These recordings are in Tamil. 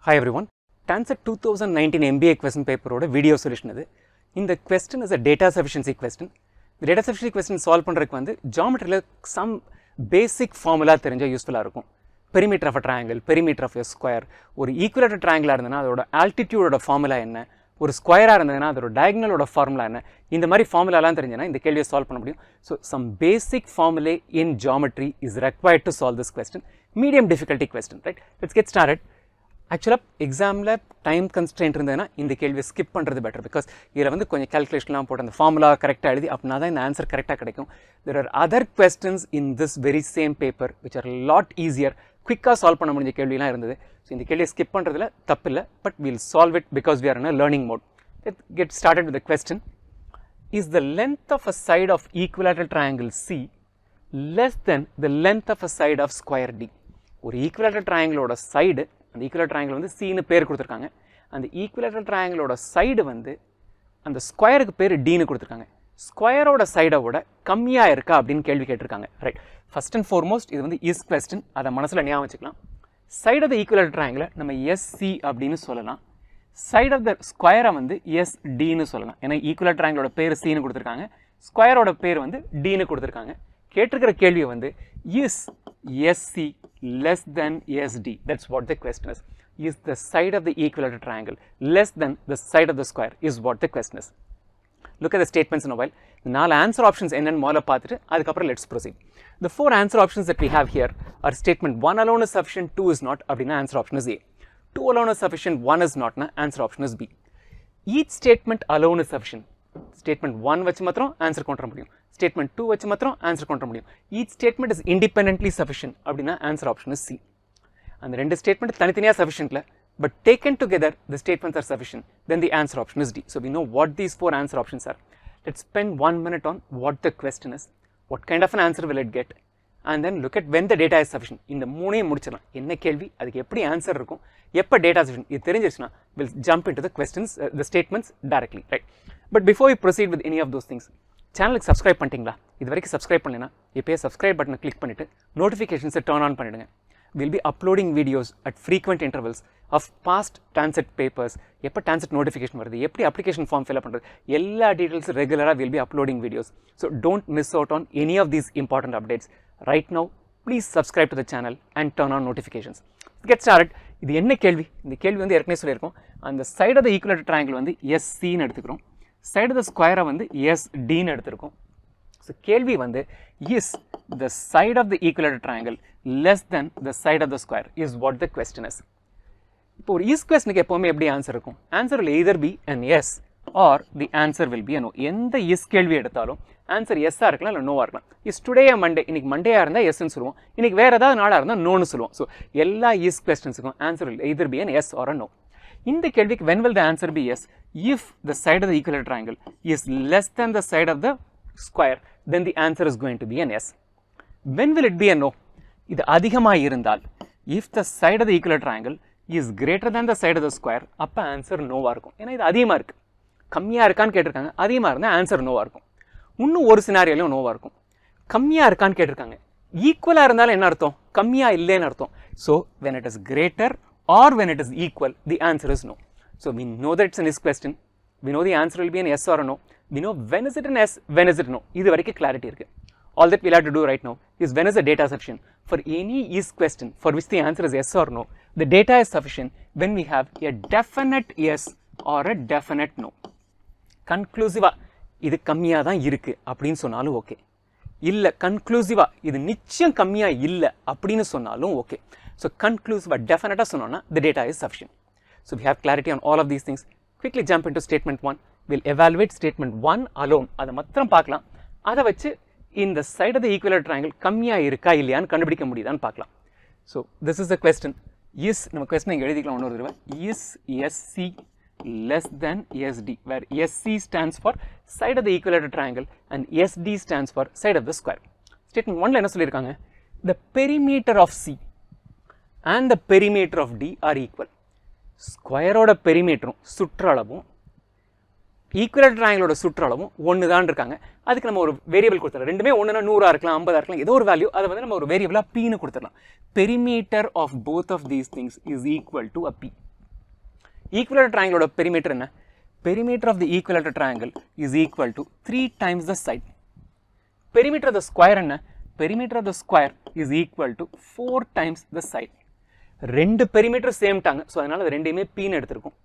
Hi everyone, TANCET 2019 MBA question paper oda video solution idu. In the question is a data sufficiency question. The data sufficiency question solve பண்றதுக்கு வந்து geometry la some basic formula தெரிஞ்சா யூஸ்ஃபுல்லா இருக்கும். Perimeter of a triangle, perimeter of a square, ஒரு equilateral triangle இருந்தனா அதோட altitude ஓட formula என்ன, ஒரு ஸ்கொயரா இருந்ததுனா அதோட diagonal ஓட formula என்ன, இந்த மாதிரி formula எல்லாம் தெரிஞ்சனா இந்த கேள்வியை solve பண்ண முடியும். So some basic formulae in geometry is required to solve this question. Medium difficulty question, right? Let's get started. Actually, exam lab time constraint இருந்ததுனா இந்த கேள்வியை skip பண்றது better because இதுல வந்து கொஞ்சம் calculationலாம் போட்டு அந்த formula கரெக்ட்டா எழுதி அப்பனா தான் இந்த answer கரெக்ட்டா கிடைக்கும். There are other questions in this very same paper which are a lot easier, quick-ஆ solve பண்ண முடிஞ்ச கேள்விலாம் இருந்தது. So இந்த கேள்வியை skip பண்றதுல தப்பு இல்ல, but we'll solve it because we are in a learning mode. Let's get started with the question. Is the length of a side of equilateral triangle C less than the length of a side of square D? ஒரு equilateral triangle ஓட side அந்த ஈக்குவலர் ட்ரையாங்கிள் வந்து சீனு பேர் கொடுத்துருக்காங்க. அந்த ஈக்குவலேட்டரல் ட்ரையாங்கிளோட சைடு வந்து அந்த ஸ்கொயருக்கு பேர் டீனு கொடுத்துருக்காங்க. ஸ்கொயரோட சைடோட கம்மியாக இருக்கா அப்படின்னு கேள்வி கேட்டிருக்காங்க. ரைட், ஃபர்ஸ்ட் அண்ட் ஃபார்மோஸ்ட் இது வந்து இஸ் கொஸ்டின், அதை மனசில் ஞாபகம் வச்சுக்கலாம். சைடு ஆஃப் த ஈக்குவலேட்டர் ட்ரையாங்கிளை நம்ம எஸ்சி அப்படின்னு சொல்லலாம். சைடு ஆஃப் த ஸ்கொயரை வந்து எஸ்டின்னு சொல்லலாம். ஏன்னா ஈக்குவலேட்டர் ட்ரையாங்கிளோட பேர் சீனு கொடுத்துருக்காங்க, ஸ்கொயரோட பேர் வந்து டீனு கொடுத்துருக்காங்க. கேட்டிருக்கிற கேள்வியை வந்து is SC less than SD? That's what the question is. Is the side of the equilateral triangle less than the side of the square? Is what the question is. Look at the statements in a while. The 4 answer options என்னன்னு முதல்ல பார்த்துட்டு அதுக்கப்புறம் let's proceed. The 4 answer options that we have here are statement 1 alone is sufficient, 2 is not அப்படின்னா answer option is A. 2 alone is sufficient, 1 is not னா answer option is B. Each statement alone is sufficient. Statement 1 வச்சு மாத்திரம் answer கொண்டு வர முடியும். Statement 2 வச்சு மாத்திரம் answer கொண்டு வர முடியும். Each statement is independently sufficient அப்படின்னா answer option is C. அந்த ரெண்டு statement தனித்தனியா sufficientல, but taken together the statements are sufficient, then the answer option is D. So we know what these 4 answer options are. Let's spend 1 minute on what the question is, what kind of an answer will it get, and then look at when the data is sufficient. இந்த மூணையும் முடிச்சிடலாம். என்ன கேள்வி, அதுக்கு எப்படி ஆன்சர் இருக்கும், எப்போ டேட்டா sufficient இது தெரிஞ்சிருச்சுன்னா we'll jump into the questions, the statements directly, right? But before we proceed with any of those things, சேனலுக்கு சப்ஸ்கிரைப் பண்ணிட்டீங்களா? இது வரைக்கும் சப்ஸ்கிரைப் பண்ணலைன்னா இப்போயே சப்ஸ்கிரைப் பட்டனை கிளிக் பண்ணிவிட்டு நோட்டிஃபிகேஷன்ஸை டர்ன் ஆன் பண்ணிவிடுங்க. We'll be uploading videos at frequent intervals of past TANCET papers. எப்போ TANCET notification வருது, எப்படி application form fill up பண்ணுறது, எல்லா டீட்டெயில்ஸ் ரெகுலராக we'll be uploading videos. So don't miss out on any of these important updates. Right now, please subscribe to the channel and turn on notifications. Get started. இது என்ன கேள்வி? இந்த கேள்வி வந்து ஏற்கனவே சொல்லியிருக்கோம். அந்த side of the equilateral triangle வந்து SCன்னு எடுத்துக்கிறோம், சைடு ஆஃப் த ஸ்கொயரை வந்து SDன்னு எடுத்திருக்கோம். ஸோ கேள்வி வந்து is the side of the equilateral triangle less than the side of the square is what the question is. இப்போ ஒரு இஸ் கொஸ்டினுக்கு எப்போவுமே எப்படி ஆன்சர் இருக்கும்? Answer will either be an yes or the answer will be a no. எந்த இஸ் கேள்வி எடுத்தாலும் ஆன்சர் எஸ்ஸாக இருக்கலாம் இல்லை நோவாக இருக்கலாம். இஸ் டுடே மண்டே, இன்னைக்கு மண்டேயாக இருந்தால் எஸ்ன்னு சொல்லுவோம், இன்னைக்கு வேறு ஏதாவது நாளாக இருந்தால் நோன்னு சொல்லுவோம். ஸோ எல்லா இஸ் கொஸ்டின்ஸுக்கும் answer will either be an yes or a no. இந்த கேள்விக்கு when will the answer be yes? If the side of the equilateral triangle is less than the side of the square, then the answer is going to be an yes. When will it be a no? இது அதிகமாக இருந்தால், if the side of the equilateral triangle is greater than the side of the square, அப்போ ஆன்சர் நோவாக இருக்கும். ஏன்னா இது அதிகமாக இருக்குது. கம்மியாக இருக்கான்னு கேட்டிருக்காங்க, அதிகமாக இருந்தால் ஆன்சர் நோவாக இருக்கும். இன்னும் ஒரு சினாரியோலையும் நோவாக இருக்கும். கம்மியாக இருக்கான்னு கேட்டிருக்காங்க, ஈக்குவலாக இருந்தாலும் என்ன அர்த்தம்? கம்மியாக இல்லைன்னு அர்த்தம். So when it is greater or when it is equal, the answer is no. So we know that it's an is question. We know the answer will be an yes or a no. We know when is it an yes, when is it no. இது வரைக்கும் clarity இருக்கு. All that we'll have to do right now is when is the data sufficient. For any is question for which the answer is yes or no, the data is sufficient when we have a definite yes or a definite no. கன்க்ளூசிவா இது கம்மியாக தான் இருக்கு அப்படின்னு சொன்னாலும் ஓகே, இல்லை கன்க்ளூசிவா இது நிச்சயம் கம்மியாக இல்லை அப்படின்னு சொன்னாலும் ஓகே. ஸோ கன்க்ளூசிவாக டெஃபினட்டாக சொன்னோன்னா the data is sufficient. So we have clarity on all of these things. Quickly jump into statement 1. We'll evaluate statement 1 alone. அதை மாத்திரம் பார்க்கலாம். அதை வச்சு இந்த side of the equilateral triangle கம்மியாக இருக்கா இல்லையான்னு கண்டுபிடிக்க முடியுதான்னு பார்க்கலாம். So this is the question. Is நம்ம question இங்கே எழுதிக்கலாம் ஒன்று தடவை. Is SC less than SD, where SC stands for side of the equilateral triangle and SD stands for side of the square. Statement 1ல என்ன சொல்லியிருக்காங்க? The perimeter of C and the perimeter of D are equal. ஸ்கொயரோட பெரிமீட்டரும் சுற்றளவும் ஈக்குவலேட்டர் ட்ரையாங்கிளோட சுற்றளவும் ஒன்று தான் இருக்காங்க. அதுக்கு நம்ம ஒரு வேரியபிள் கொடுத்துடலாம். ரெண்டுமே ஒன்றுனா 100 இருக்கலாம், 50 இருக்கலாம், ஏதோ ஒரு வேல்யூ. அதை வந்து நம்ம ஒரு வேரியபிளாக பீன்னு கொடுத்துடலாம். Perimeter of both of these things is equal to a b. equilateral triangle ஓட perimeter என்ன? Perimeter of the equilateral triangle is equal to 3 times the side. Perimeter of the square என்ன? Perimeter of the square is equal to 4 times the side. ரெண்டு perimeter same டாங்க. ஸோ அதனால அது ரெண்டையுமே p ன்னு எடுத்திருக்கும்.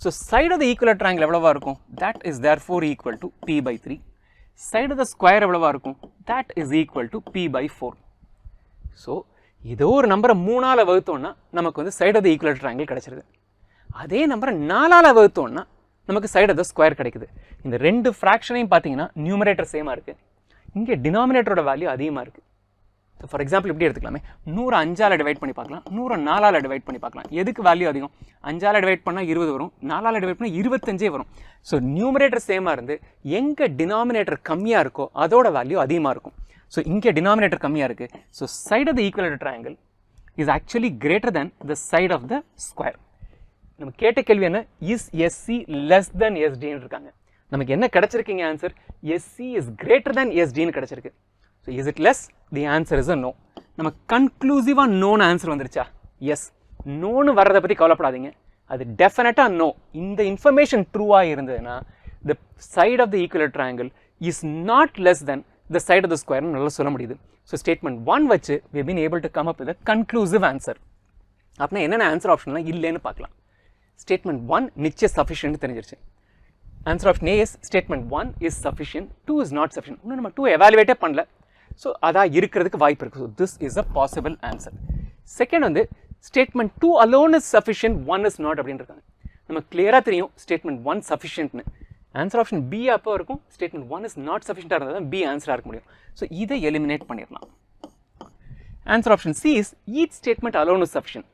So side of the equilateral triangle எவ்வளவா இருக்கும்? That is therefore equal to p by 3. Side of the square எவ்வளவா இருக்கும்? That is equal to p by 4. So ஏதோ ஒரு நம்பரை 3ஆல் வகுத்தோம்னா நமக்கு வந்து side of the equilateral triangle கிடைச்சிருது. அதே நம்பரை 4ஆல் வகுத்தோம்னா நமக்கு side of the square கிடைக்குது. இந்த ரெண்டு ஃப்ராக்ஷனையும் பார்த்தீங்கன்னா நியூமரேட்டர் சேமாக இருக்குது. இங்கே டினாமினேட்டரோட வேல்யூ அதிகமாக இருக்குது. ஸோ ஃபார் எக்ஸாம்பிள் இப்படி எடுத்துக்கலாமே, 100 5ஆல் டிவைட் பண்ணி பார்க்கலாம், 100 4ஆல் டிவைட் பண்ணி பார்க்கலாம். எதுக்கு வேல்யூ அதிகம்? 5ஆல் டிவைட் பண்ணால் 20 வரும், 4ஆல் டிவைட் பண்ணால் 25 வரும். ஸோ நியூமரேட்டர் சேமாக இருந்து எங்கே டினாமினேட்டர் கம்மியாக இருக்கோ அதோட வேல்யூ அதிகமாக இருக்கும். ஸோ இங்கே டினாமினேட்டர் கம்மியாக இருக்குது. So side of the equilateral triangle is actually greater than the side of the square. நம்ம கேட்ட கேள்வி என்ன? இஸ் எஸ்சி லெஸ் தென் எஸ்டின்னு இருக்காங்க. நமக்கு என்ன கிடைச்சிருக்கீங்க answer? SC is greater than எஸ்டின்னு கிடைச்சிருக்கு. So is it less? The answer is a no. நம்ம கன்க்ளூசிவாக நோன்னு ஆன்சர் வந்துருச்சா? எஸ். நோன்னு வர்றதை பற்றி கவலைப்படாதீங்க, அது டெஃபினட்டாக நோ. இந்த இன்ஃபர்மேஷன் ட்ரூவாக இருந்ததுன்னா the side of the equilateral triangle is not less than the side of the ஸ்கொயர்னு நல்லா சொல்ல முடியுது. ஸோ ஸ்டேட்மெண்ட் 1 வச்சு we have been able to come up with a conclusive answer. அப்படின்னா என்னென்ன ஆன்சர் ஆப்ஷன்லாம் இல்லைன்னு பார்க்கலாம். ஸ்டேட்மெண்ட் 1 நிச்சயம் சஃபிஷியன்ட் தெரிஞ்சிருச்சு. Answer option A is statement 1 is sufficient, 2 is not sufficient. இன்னும் நம்ம 2 எவாலுவேட்டே பண்ணல. ஸோ அதான் இருக்கிறதுக்கு வாய்ப்பு இருக்குது. So this is a possible answer. Second வந்து statement 2 alone is sufficient, 1 is not அப்படின்னு இருக்காங்க. நம்ம கிளியராக தெரியும் ஸ்டேட்மெண்ட் 1 சஃபிஷியன்ட்னு. ஆன்சர் ஆப்ஷன் பி அப்போ இருக்கும். ஸ்டேட்மெண்ட் 1 இஸ் நாட் சஃபிஷியண்டாக இருந்தால் தான் பி ஆன்சராக இருக்க முடியும். ஸோ இதை எலிமினேட் பண்ணிடலாம். Answer option C is each statement alone is sufficient.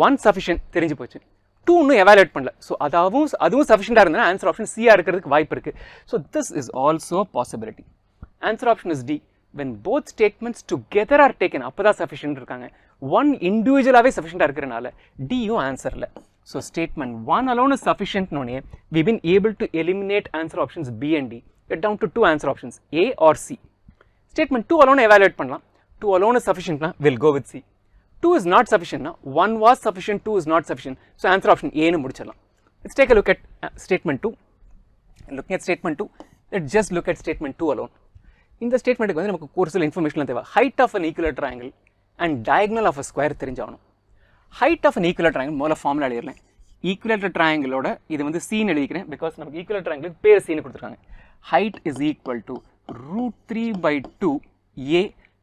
1 sufficient தெரிஞ்சு போச்சு, 2 இன்னும் எவாலுவேட் பண்ணல. ஸோ அதுவும் சஃபிஷியண்டாக இருந்தால் ஆன்சர் ஆப்ஷன் சியாக இருக்கிறதுக்கு வாய்ப்பு இருக்குது. So this is also possibility. Answer option is D. when both statements together are taken அப்போதான் சஃபிஷியன்ட் இருக்காங்க. 1 இண்டிவிஜுவலாகவே சஃபிஷியண்டாக இருக்கிறனால டியும் ஆன்சரில். So statement 1 alone is sufficient நோனே we been able to eliminate answer options B and D. Get down to 2 answer options A or C. Statement 2 alone evaluate பண்ணலாம். 2 alone is sufficient na we'll go with C. 2 is not sufficient na 1 was sufficient, 2 is not sufficient. So answer option A nu முடிச்சிடலாம். Let's take a look at statement 2. Looking at statement 2, let's just look at statement 2 alone. இந்த ஸ்டேட்மெண்ட்டுக்கு வந்து நமக்கு கோர்ஸில் இன்ஃபர்மேஷன்லாம் தேவை. Height of an equilateral triangle and diagonal of a square தெரிஞ்சாகணும். Height of an equilateral triangle முதல்ல ஃபார்முலா எழுதிடலாம். ஈக்குவலேட்டர் ட்ரையாங்கிளோட இது வந்து சீன் எழுதிக்கிறேன், பிகாஸ் நமக்கு ஈக்குவலேட்டர் ட்ரையாங்கிளுக்கு பேர் சீன் கொடுத்துருக்காங்க. Height is equal to √3/2 A,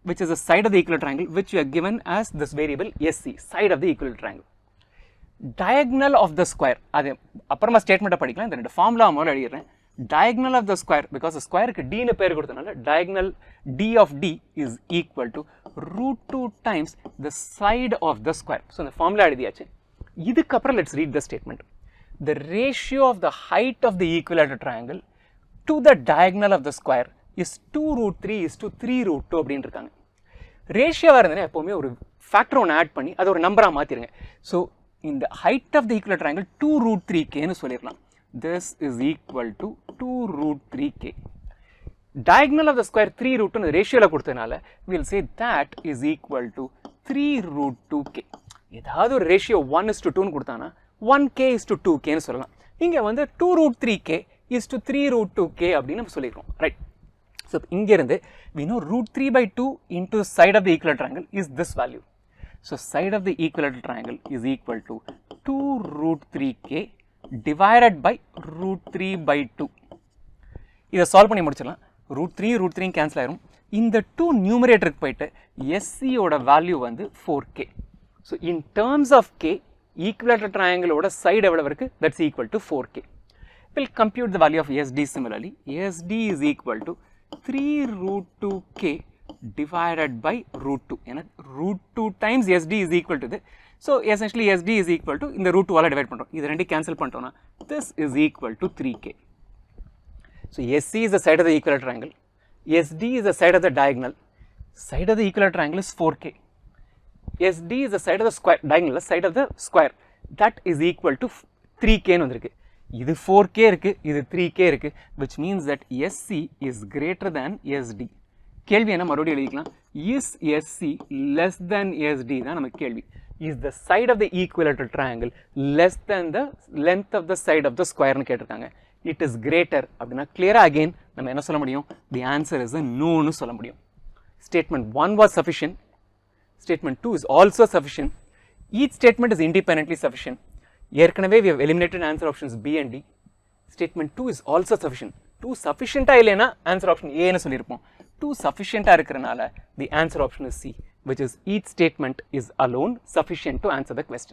which is the side of the equilateral triangle, which you are given as this variable SC, side of the equilateral triangle. Diagonal of the square, அது அப்புறமா ஸ்டேட்மெண்ட்டை படிக்கலாம். இந்த ரெண்டு ஃபார்முலா முதல்ல எழுதிடுறேன். Diagonal of the square, because the square க்கு d னு பேர் கொடுத்தனால diagonal d of d is equal to √2 times the side of the square. So இந்த ஃபார்முலா எழுதியாச்சு. இதுக்கப்புறம் let's read the statement. The ratio of the height of the equilateral triangle to the diagonal of the square is 2√3:3√2 அப்படின்னு இருக்காங்க. ரேஷியோவாக இருந்ததுன்னா எப்போவுமே ஒரு ஃபேக்டர் ஒன்று ஆட் பண்ணி அதை ஒரு நம்பராக மாற்றிடுங்க. ஸோ இந்த height of the equilateral triangle 2√3Kன்னு சொல்லிடலாம். This is equal to 2√3K. Diagonal of the square 3√2 ரேஷியோவில் கொடுத்ததுனால we'll say that is equal to 3√2K. ஏதாவது ஒரு ரேஷியோ 1:2ன்னு கொடுத்தானா 1K:2Kன்னு சொல்லலாம். இங்கே வந்து 2√3K:3√2K அப்படின்னு நம்ம சொல்லியிருக்கோம், ரைட்? ஸோ இங்கேருந்து we know √3/2 into side of the equilateral triangle is this value. So side of the equilateral triangle is equal to 2√3K divided by √3/2. இதை சால்வ் பண்ணி முடிச்சிடலாம். √3 கேன்சல் ஆயிரும். இந்த 2 நியூமரேட்டருக்கு போயிட்டு SCயோட வேல்யூ வந்து 4K. So in terms of K, equilateral ட்ரையாங்கிளோட சைடு எவ்வளவு இருக்குது? That's equal to 4K. We'll compute the value of SD similarly. SD is equal to 3√2K divided by √2. ஏன்னா √2 times SD is equal to this. So essentially SD is equal to இந்த √2 divide பண்ணுறோம். இது ரெண்டு கேன்சல் பண்ணிட்டோம்னா this is equal to 3K. So SC is the side of the equilateral triangle. SD is the side of the diagonal. Side of the equilateral triangle is 4K. SD is the side of the square, diagonal side of the square. That is equal to 3Kன்னு வந்திருக்கு. இது 4K இருக்கு, இது 3K இருக்கு, which means that SC is greater than SD. கேள்வி என்ன மறுபடியும் எழுதிக்கலாம். Is SC less than SD தான் நம்ம கேள்வி. is the side of the equilateral triangle less than the length of the side of the square னு கேட்டிருக்காங்க. It is greater அப்படின்னா clear again நம்ம என்ன சொல்ல முடியும்? The answer is a no னு சொல்ல முடியும். Statement 1 was sufficient. Statement 2 is also sufficient. Each statement is independently sufficient. ஏற்கனவே we have eliminated answer options B and D. Statement 2 is also sufficient. 2 sufficient இல்லைனா answer option A னு சொல்லியிருப்போம். 2 sufficient இருக்கிறனால the answer option is C, which is each statement is alone sufficient to answer the question.